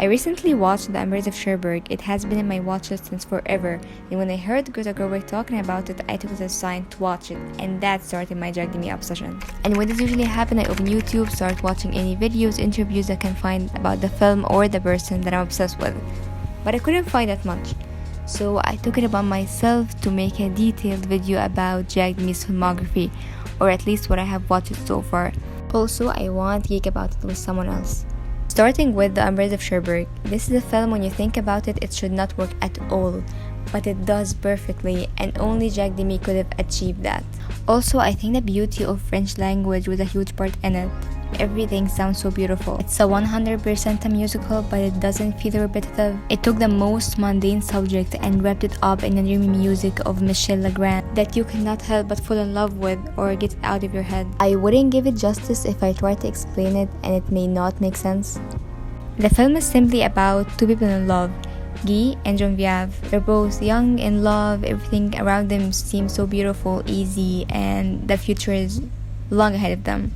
I recently watched The Embrace of Cherbourg. It has been in my watch list since forever, and when I heard Greta Gerwig talking about it, I took it as a sign to watch it, and that started my Jacques Demy obsession. And when this usually happens, I open YouTube, start watching any videos, interviews I can find about the film or the person that I'm obsessed with. But I couldn't find that much. So I took it upon myself to make a detailed video about Jacques Demy's filmography, or at least what I have watched so far. Also, I want to geek about it with someone else. Starting with The Embrace of Cherbourg, this is a film when you think about it, it should not work at all, but it does perfectly, and only Jacques Demy could have achieved that. Also, I think the beauty of French language was a huge part in it. Everything sounds so beautiful. It's a 100% a musical, but it doesn't feel repetitive. It took the most mundane subject and wrapped it up in the dreamy music of Michel Legrand that you cannot help but fall in love with or get it out of your head. I wouldn't give it justice if I tried to explain it, and it may not make sense. The film is simply about two people in love, Guy and Geneviève. They're both young, in love, everything around them seems so beautiful, easy, and the future is long ahead of them.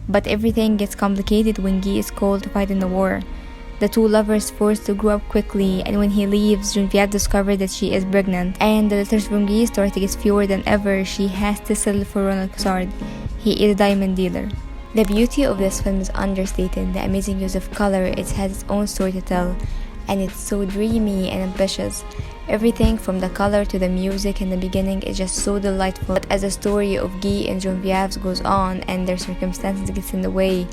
But everything gets complicated when Guy is called to fight in the war. The two lovers forced to grow up quickly, and when he leaves, Geneviève discovers that she is pregnant, and the letters from Guy start to get fewer than ever. She has to settle for Ronald Cassard. He is a diamond dealer. The beauty of this film is understated. The amazing use of color, it has its own story to tell, and it's so dreamy and ambitious. Everything from the color to the music in the beginning is just so delightful. But as the story of Guy and Geneviève goes on and their circumstances gets in the way,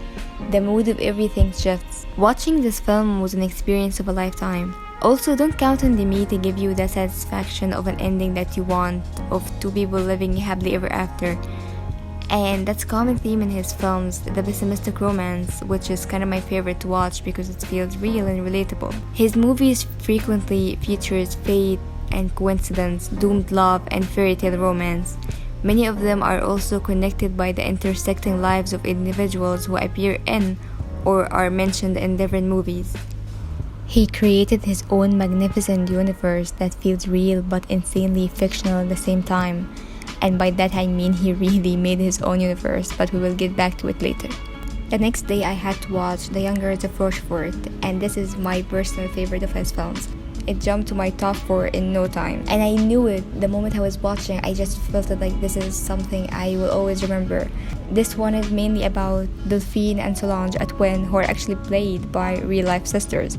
the mood of everything shifts. Watching this film was an experience of a lifetime. Also, don't count on Demy to give you the satisfaction of an ending that you want, of two people living happily ever after. And that's a common theme in his films, the pessimistic romance, which is kind of my favorite to watch because it feels real and relatable. His movies frequently features fate and coincidence, doomed love, and fairy tale romance. Many of them are also connected by the intersecting lives of individuals who appear in or are mentioned in different movies. He created his own magnificent universe that feels real but insanely fictional at the same time. And by that I mean he really made his own universe, but we will get back to it later. The next day I had to watch The Young Girls of Rochefort, and this is my personal favorite of his films. It jumped to my top 4 in no time, and I knew it the moment I was watching. I just felt it like this is something I will always remember. This one is mainly about Delphine and Solange Atwen, who are actually played by real-life sisters.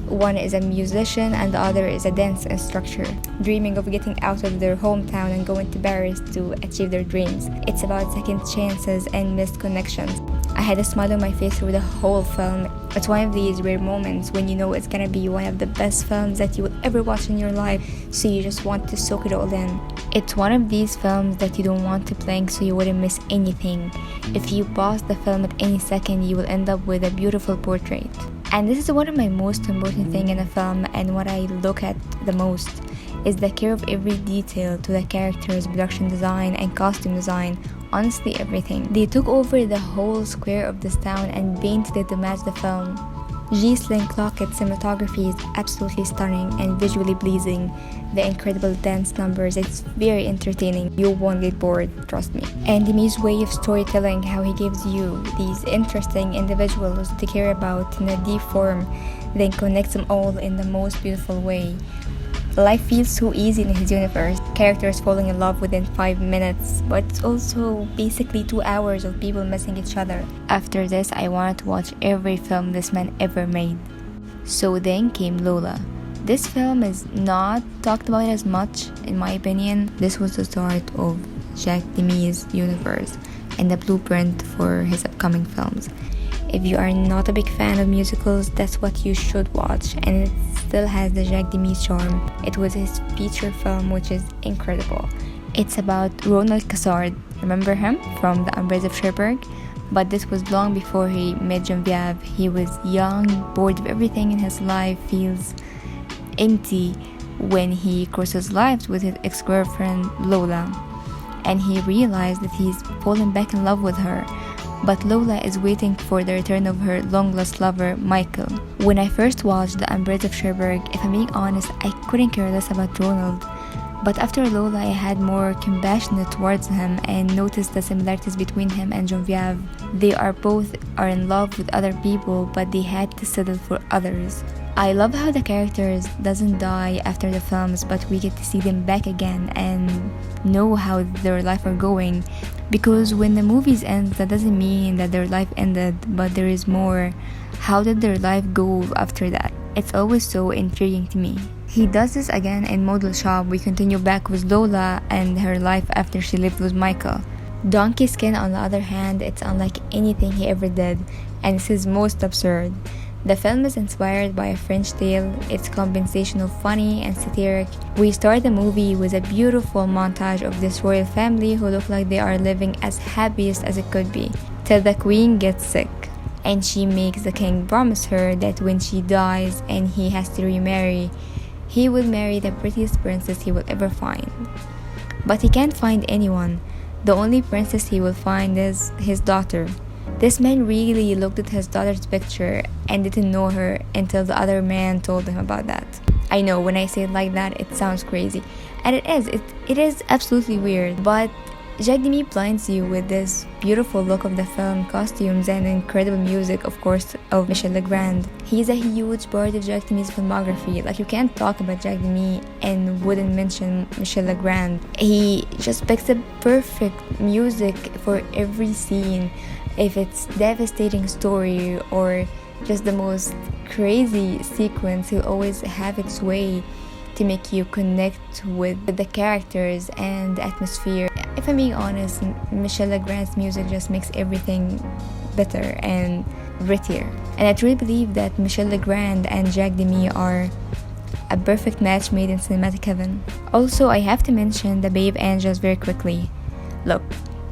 One is a musician and the other is a dance instructor, dreaming of getting out of their hometown and going to Paris to achieve their dreams. It's about second chances and missed connections. I had a smile on my face through the whole film. It's one of these rare moments when you know it's gonna be one of the best films that you will ever watch in your life, so you just want to soak it all in. It's one of these films that you don't want to blink so you wouldn't miss anything. If you pause the film at any second, you will end up with a beautiful portrait. And this is one of my most important things in a film, and what I look at the most is the care of every detail, to the characters, production design, and costume design. Honestly, everything. They took over the whole square of this town and painted it to match the film. Ghislaine Clockett's cinematography is absolutely stunning and visually pleasing. The incredible dance numbers, it's very entertaining. You won't get bored, trust me. And Demy's way of storytelling, how he gives you these interesting individuals to care about in a deep form, then connects them all in the most beautiful way. Life feels so easy in his universe. Characters falling in love within 5 minutes, but it's also basically 2 hours of people missing each other. After this, I wanted to watch every film this man ever made. So then came Lola. This film is not talked about as much, in my opinion. This was the start of Jacques Demy's universe and the blueprint for his upcoming films. If you are not a big fan of musicals, that's what you should watch, and it still has the Jacques Demy charm. It was his feature film, which is incredible. It's about Ronald Cassard, remember him from The Embrace of Cherbourg? But this was long before he met Geneviève. He was young, bored of everything in his life, feels empty when he crosses lives with his ex-girlfriend Lola, and he realized that he's fallen back in love with her. But Lola is waiting for the return of her long-lost lover, Michael. When I first watched The Embrace of Cherbourg, if I'm being honest, I couldn't care less about Ronald. But after Lola, I had more compassion towards him and noticed the similarities between him and Genevieve. They are both in love with other people, but they had to settle for others. I love how the characters doesn't die after the films, but we get to see them back again and know how their life are going. Because when the movies end, that doesn't mean that their life ended, but there is more. How did their life go after that? It's always so intriguing to me. He does this again in Model Shop. We continue back with Lola and her life after she lived with Michael. Donkey Skin, on the other hand, it's unlike anything he ever did, and it's his most absurd. The film is inspired by a French tale. It's a combination of funny and satiric. We start the movie with a beautiful montage of this royal family who look like they are living as happiest as it could be, till the queen gets sick. And she makes the king promise her that when she dies and he has to remarry, he will marry the prettiest princess he will ever find. But he can't find anyone. The only princess he will find is his daughter. This man really looked at his daughter's picture and didn't know her until the other man told him about that. I know, when I say it like that, it sounds crazy. And it is. It is absolutely weird. But Jacques Demy blinds you with this beautiful look of the film, costumes, and incredible music, of course, of Michel Legrand. He's a huge part of Jacques Demy's filmography. Like, you can't talk about Jacques Demy and wouldn't mention Michel Legrand. He just picks the perfect music for every scene. If it's devastating story or just the most crazy sequence, he'll always have its way to make you connect with the characters and the atmosphere. If I'm being honest, Michel Legrand's music just makes everything better and prettier. And I truly believe that Michel Legrand and Jacques Demy are a perfect match made in cinematic heaven. Also, I have to mention The Babe Angels very quickly. Look,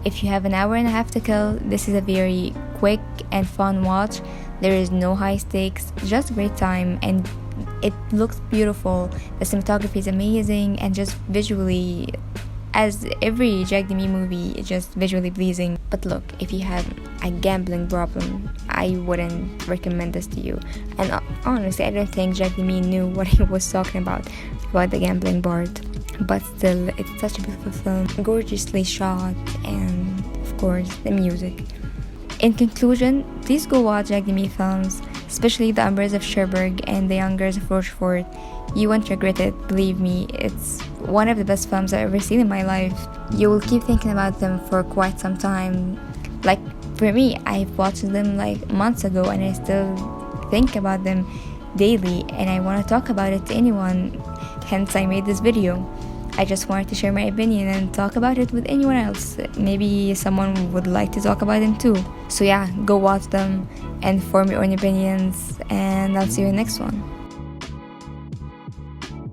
if you have an hour and a half to kill, this is a very quick and fun watch. There is no high stakes, just great time, and it looks beautiful. The cinematography is amazing, and just visually, as every Jacques Demy movie, it's just visually pleasing. But look, if you have a gambling problem, I wouldn't recommend this to you. And honestly, I don't think Jacques Demy knew what he was talking about the gambling part. But still, it's such a beautiful film, gorgeously shot, and of course, the music. In conclusion, please go watch Jacques Demy films, especially The Umbrellas of Cherbourg and The Young Girls of Rochefort. You won't regret it, believe me. It's one of the best films I've ever seen in my life. You will keep thinking about them for quite some time. Like, for me, I've watched them like months ago and I still think about them daily, and I want to talk about it to anyone. Hence, I made this video. I just wanted to share my opinion and talk about it with anyone else. Maybe someone would like to talk about them too. So yeah, go watch them and form your own opinions, and I'll see you in the next one.